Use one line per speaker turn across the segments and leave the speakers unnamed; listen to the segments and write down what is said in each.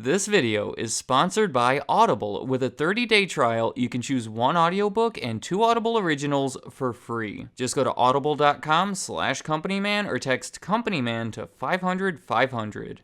This video is sponsored by Audible. With a 30-day trial, you can choose one audiobook and 2 Audible originals for free. Just go to audible.com/companyman or text companyman to 500-500.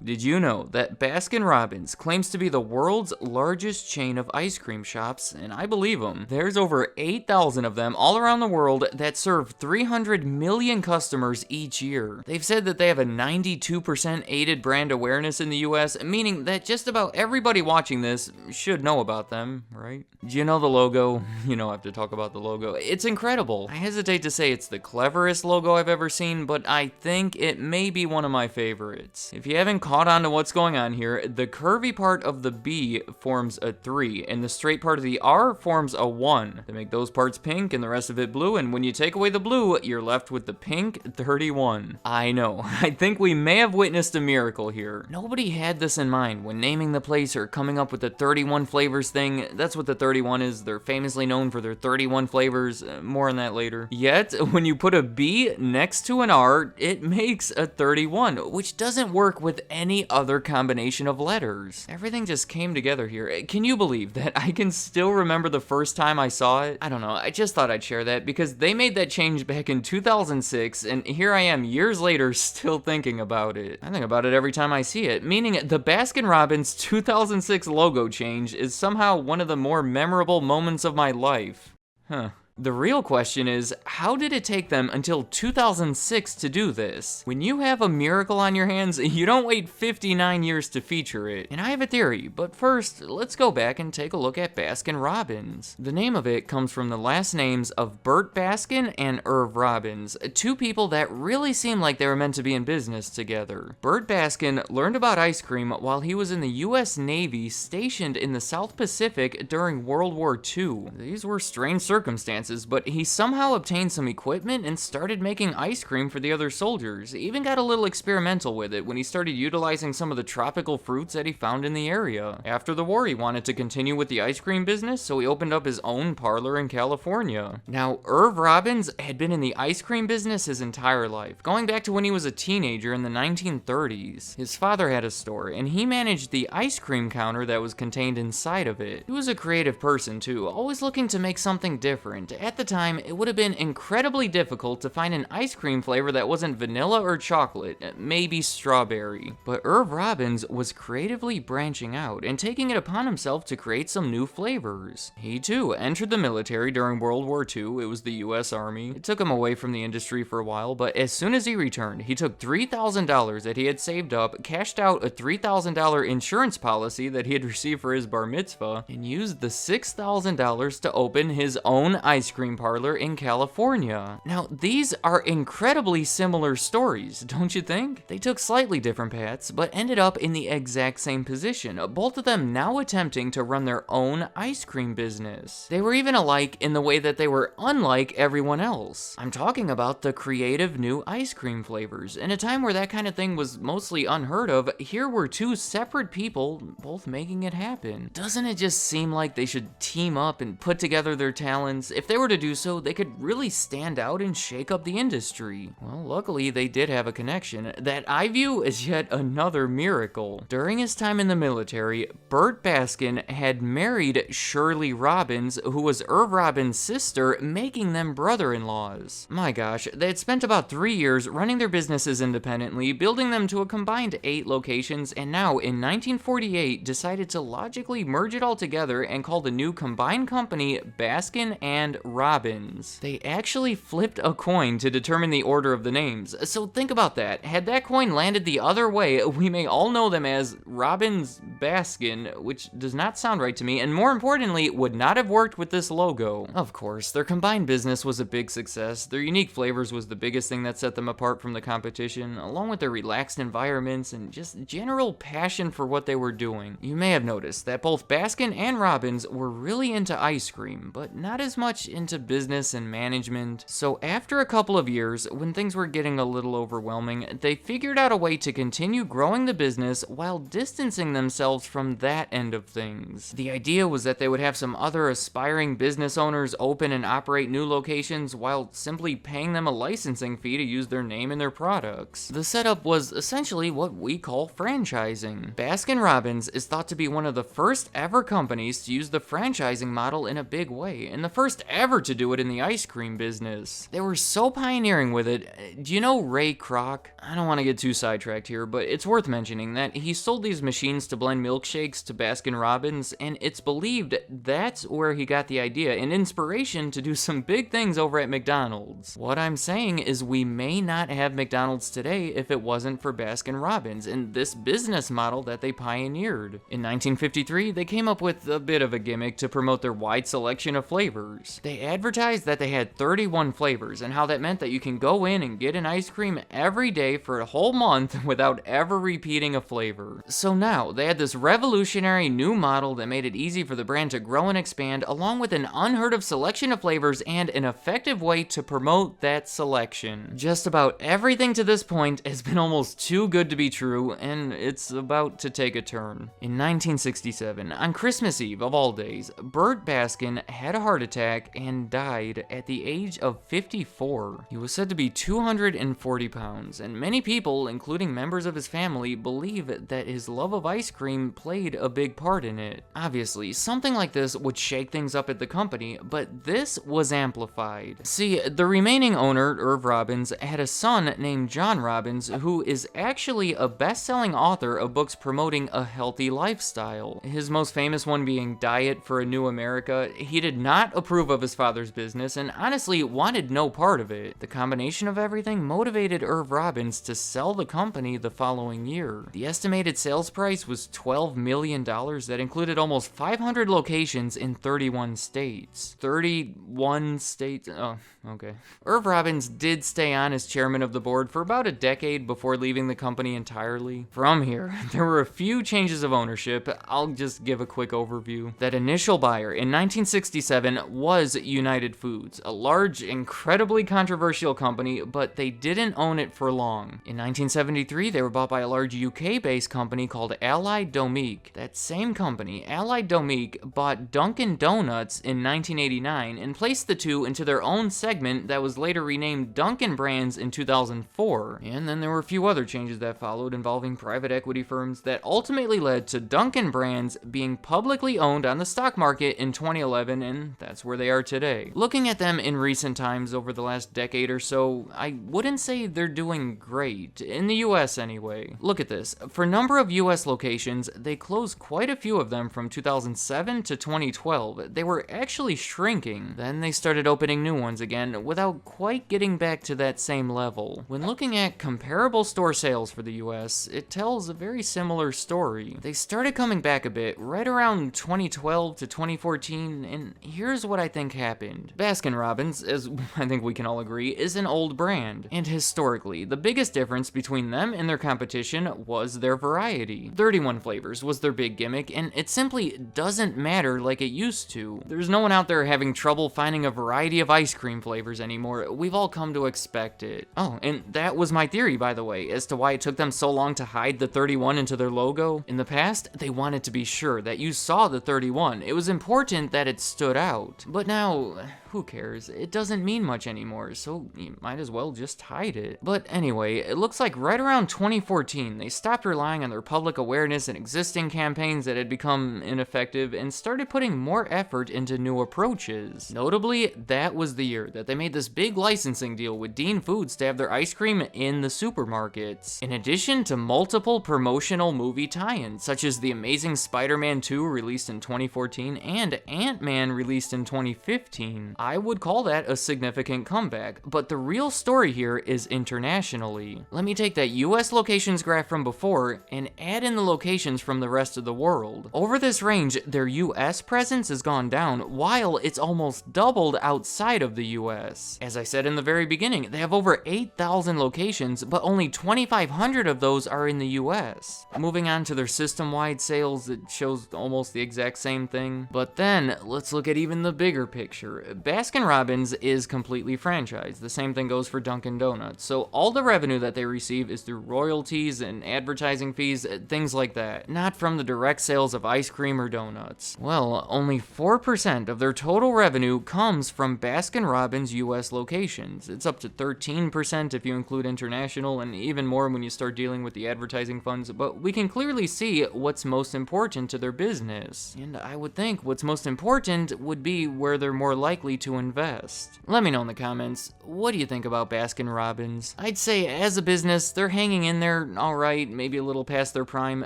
Did you know that Baskin Robbins claims to be the world's largest chain of ice cream shops? And I believe them. There's over 8,000 of them all around the world that serve 300 million customers each year. They've said that they have a 92% aided brand awareness in the US, meaning that just about everybody watching this should know about them, right? Do you know the logo? You know I have to talk about the logo. It's incredible. I hesitate to say it's the cleverest logo I've ever seen, but I think it may be one of my favorites. If you haven't caught on to what's going on here, the curvy part of the B forms a 3, and the straight part of the R forms a 1. They make those parts pink and the rest of it blue, and when you take away the blue, you're left with the pink 31. I know, I think we may have witnessed a miracle here. Nobody had this in mind when naming the place or coming up with the 31 flavors thing. That's what the 31 is. They're famously known for their 31 flavors. More on that later. Yet, when you put a B next to an R, it makes a 31, which doesn't work with any other combination of letters. Everything just came together here. Can you believe that I can still remember the first time I saw it? I don't know, I just thought I'd share that because they made that change back in 2006, and here I am years later still thinking about it. I think about it every time I see it, meaning the Baskin Robbins 2006 logo change is somehow one of the more memorable moments of my life. Huh. The real question is, how did it take them until 2006 to do this? When you have a miracle on your hands, you don't wait 59 years to feature it. And I have a theory, but first, let's go back and take a look at Baskin Robbins. The name of it comes from the last names of Burt Baskin and Irv Robbins, 2 people that really seem like they were meant to be in business together. Burt Baskin learned about ice cream while he was in the US Navy stationed in the South Pacific during World War II. These were strange circumstances, but he somehow obtained some equipment and started making ice cream for the other soldiers. He even got a little experimental with it when he started utilizing some of the tropical fruits that he found in the area. After the war, he wanted to continue with the ice cream business, so he opened up his own parlor in California. Now, Irv Robbins had been in the ice cream business his entire life, going back to when he was a teenager in the 1930s. His father had a store, and he managed the ice cream counter that was contained inside of it. He was a creative person too, always looking to make something different. At the time, it would have been incredibly difficult to find an ice cream flavor that wasn't vanilla or chocolate, maybe strawberry. But Irv Robbins was creatively branching out and taking it upon himself to create some new flavors. He too entered the military during World War II. It was the US Army. It took him away from the industry for a while, but as soon as he returned, he took $3,000 that he had saved up, cashed out a $3,000 insurance policy that he had received for his bar mitzvah, and used the $6,000 to open his own ice cream parlor in California. Now, these are incredibly similar stories, don't you think? They took slightly different paths, but ended up in the exact same position, both of them now attempting to run their own ice cream business. They were even alike in the way that they were unlike everyone else. I'm talking about the creative new ice cream flavors. In a time where that kind of thing was mostly unheard of, here were 2 separate people both making it happen. Doesn't it just seem like they should team up and put together their talents? If they were to do so, they could really stand out and shake up the industry. Well, luckily they did have a connection that I view as yet another miracle. During his time in the military, Burt Baskin had married Shirley Robbins, who was Irv Robbins' sister, making them brother-in-laws. My gosh, they had spent about 3 years running their businesses independently, building them to a combined 8 locations, and now in 1948 decided to logically merge it all together and call the new combined company Baskin and Robbins. They actually flipped a coin to determine the order of the names, so think about that. Had that coin landed the other way, we may all know them as Robbins Baskin, which does not sound right to me, and more importantly, would not have worked with this logo. Of course, their combined business was a big success. Their unique flavors was the biggest thing that set them apart from the competition, along with their relaxed environments and just general passion for what they were doing. You may have noticed that both Baskin and Robbins were really into ice cream, but not as much into business and management. So after a couple of years, when things were getting a little overwhelming, they figured out a way to continue growing the business while distancing themselves from that end of things. The idea was that they would have some other aspiring business owners open and operate new locations while simply paying them a licensing fee to use their name and their products. The setup was essentially what we call franchising. Baskin Robbins is thought to be one of the first ever companies to use the franchising model in a big way, and the first ever to do it in the ice cream business. They were so pioneering with it. Do you know Ray Kroc? I don't want to get too sidetracked here, but it's worth mentioning that he sold these machines to blend milkshakes to Baskin Robbins, and it's believed that's where he got the idea and inspiration to do some big things over at McDonald's. What I'm saying is we may not have McDonald's today if it wasn't for Baskin Robbins and this business model that they pioneered. In 1953, they came up with a bit of a gimmick to promote their wide selection of flavors. They advertised that they had 31 flavors and how that meant that you can go in and get an ice cream every day for a whole month without ever repeating a flavor. So now, they had this revolutionary new model that made it easy for the brand to grow and expand, along with an unheard of selection of flavors and an effective way to promote that selection. Just about everything to this point has been almost too good to be true, and it's about to take a turn. In 1967, on Christmas Eve of all days, Burt Baskin had a heart attack and died at the age of 54. He was said to be 240 pounds, and many people, including members of his family, believe that his love of ice cream played a big part in it. Obviously, something like this would shake things up at the company, but this was amplified. See, the remaining owner, Irv Robbins, had a son named John Robbins, who is actually a best-selling author of books promoting a healthy lifestyle. His most famous one being Diet for a New America. He did not approve of his father's business and honestly wanted no part of it. The combination of everything motivated Irv Robbins to sell the company the following year. The estimated sales price was $12 million that included almost 500 locations in 31 states. 31 states? Oh, okay. Irv Robbins did stay on as chairman of the board for about a decade before leaving the company entirely. From here, there were a few changes of ownership. I'll just give a quick overview. That initial buyer in 1967 was United Foods, a large, incredibly controversial company, but they didn't own it for long. In 1973, they were bought by a large UK-based company called Allied Dominique. That same company, Allied Dominique, bought Dunkin' Donuts in 1989 and placed the two into their own segment that was later renamed Dunkin' Brands in 2004. And then there were a few other changes that followed involving private equity firms that ultimately led to Dunkin' Brands being publicly owned on the stock market in 2011, and that's where they are today. Looking at them in recent times over the last decade or so, I wouldn't say they're doing great, in the US anyway. Look at this. For number of US locations, they closed quite a few of them from 2007 to 2012. They were actually shrinking. Then they started opening new ones again without quite getting back to that same level. When looking at comparable store sales for the US, it tells a very similar story. They started coming back a bit right around 2012 to 2014, and here's what I think happened. Baskin Robbins, as I think we can all agree, is an old brand, and historically, the biggest difference between them and their competition was their variety. 31 flavors was their big gimmick, and it simply doesn't matter like it used to. There's no one out there having trouble finding a variety of ice cream flavors anymore. We've all come to expect it. Oh, and that was my theory, by the way, as to why it took them so long to hide the 31 into their logo. In the past, they wanted to be sure that you saw the 31. It was important that it stood out. But now, who cares? It doesn't mean much anymore, so you might as well just hide it. But anyway, it looks like right around 2014, they stopped relying on their public awareness and existing campaigns that had become ineffective and started putting more effort into new approaches. Notably, that was the year that they made this big licensing deal with Dean Foods to have their ice cream in the supermarkets. In addition to multiple promotional movie tie-ins, such as The Amazing Spider-Man 2 released in 2014 and Ant-Man released in 2015. I would call that a significant comeback, but the real story here is internationally. Let me take that US locations graph from before and add in the locations from the rest of the world. Over this range, their US presence has gone down, while it's almost doubled outside of the US. As I said in the very beginning, they have over 8,000 locations, but only 2,500 of those are in the US. Moving on to their system-wide sales, it shows almost the exact same thing. But then, let's look at even the bigger picture. Baskin Robbins is completely franchised. The same thing goes for Dunkin' Donuts. So all the revenue that they receive is through royalties and advertising fees, things like that, not from the direct sales of ice cream or donuts. Well, only 4% of their total revenue comes from Baskin Robbins US locations. It's up to 13% if you include international, and even more when you start dealing with the advertising funds, but we can clearly see what's most important to their business. And I would think what's most important would be where they're more likely to invest. Let me know in the comments, what do you think about Baskin Robbins? I'd say as a business, they're hanging in there alright, maybe a little past their prime,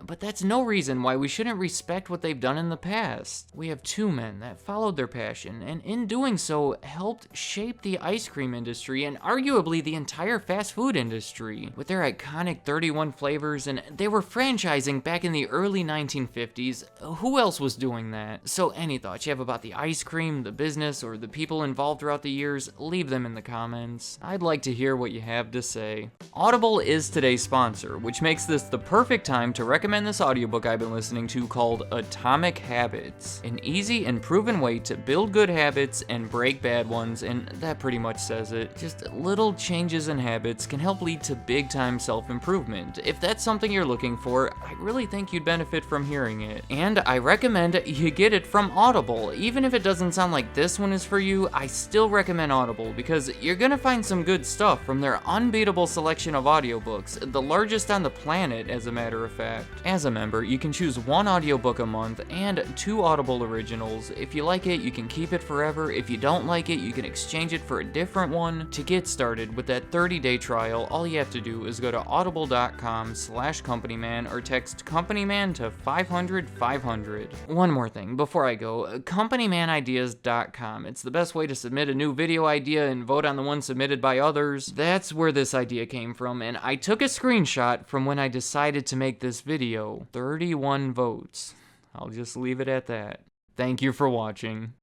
but that's no reason why we shouldn't respect what they've done in the past. We have two men that followed their passion, and in doing so, helped shape the ice cream industry and arguably the entire fast food industry. With their iconic 31 flavors, and they were franchising back in the early 1950s, who else was doing that? So any thoughts you have about the ice cream, the business, or the people involved throughout the years, leave them in the comments. I'd like to hear what you have to say. Audible is today's sponsor, which makes this the perfect time to recommend this audiobook I've been listening to called Atomic Habits. An easy and proven way to build good habits and break bad ones, and that pretty much says it. Just little changes in habits can help lead to big time self-improvement. If that's something you're looking for, I really think you'd benefit from hearing it. And I recommend you get it from Audible. Even if it doesn't sound like this one is for you, I still recommend Audible because you're gonna find some good stuff from their unbeatable selection of audiobooks, the largest on the planet as a matter of fact. As a member, you can choose one audiobook a month and 2 Audible originals. If you like it, you can keep it forever. If you don't like it, you can exchange it for a different one. To get started with that 30-day trial, all you have to do is go to audible.com/companyman or text companyman to 500-500. One more thing before I go, companymanideas.com. It's the best way to submit a new video idea and vote on the one submitted by others. That's where this idea came from, and I took a screenshot from when I decided to make this video. 31 votes. I'll just leave it at that. Thank you for watching.